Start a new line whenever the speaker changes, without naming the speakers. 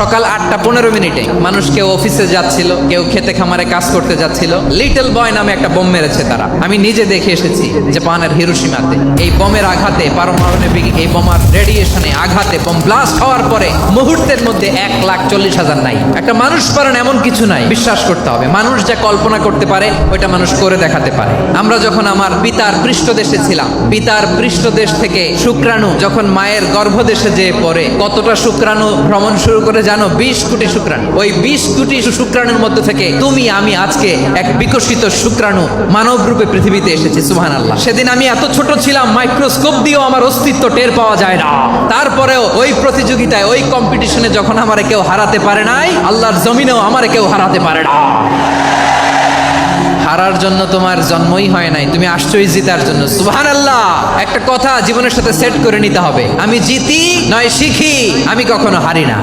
সকাল 8:15 মানুষ কেউ অফিসে যাচ্ছিল, কেউ খেতে খামারে কাজ করতে যাচ্ছিল। লিটল বয় নামে একটা বোম মেরেছে তারা। আমি নিজে দেখে এসেছি জাপানের হিরোশিমাতে। এই বোমের আঘাতে, পারমাণবিক এই বোমার রেডিয়েশনে আঘাতে, বোম ব্লাস্ট হওয়ার পরে মুহূর্তের মধ্যে 1,40,000 নাই। একটা মানুষ পারেন এমন কিছু নাই। বিশ্বাস করতে হবে, মানুষ যা কল্পনা করতে পারে ওইটা মানুষ করে দেখাতে পারে। আমরা যখন আমার পিতার পৃষ্ঠদেশে ছিলাম, পিতার পৃষ্ঠদেশ থেকে শুক্রাণু যখন মায়ের গর্ভদেশে যেয়ে পড়ে, কতটা শুক্রাণু ভ্রমণ শুরু করে জানো? 20 কোটি শুক্রাণু। ওই 20 কোটি শুক্রাণুর মধ্যে থেকে তুমি আমি আজকে এক বিকশিত শুক্রাণু মানব রূপে পৃথিবীতে এসেছি। সুবহানাল্লাহ। সেদিন আমি এত ছোট ছিলাম, মাইক্রোস্কোপ দিয়েও আমার অস্তিত্ব টের পাওয়া যায় না। তারপরেও ওই প্রতিযোগিতায়, ওই কম্পিটিশনে যখন আমারে কেউ হারাতে পারে নাই, আল্লাহর জমিনেও আমারে কেউ হারাতে পারে না। হারার জন্য তোমার জন্মই হয় নাই, তুমি আসছোই জিতার জন্য। সুবহানাল্লাহ। একটা কথা জীবনের সাথে সেট করে নিতে হবে, আমি জিতি নয় শিখি, আমি কখনো হারি না।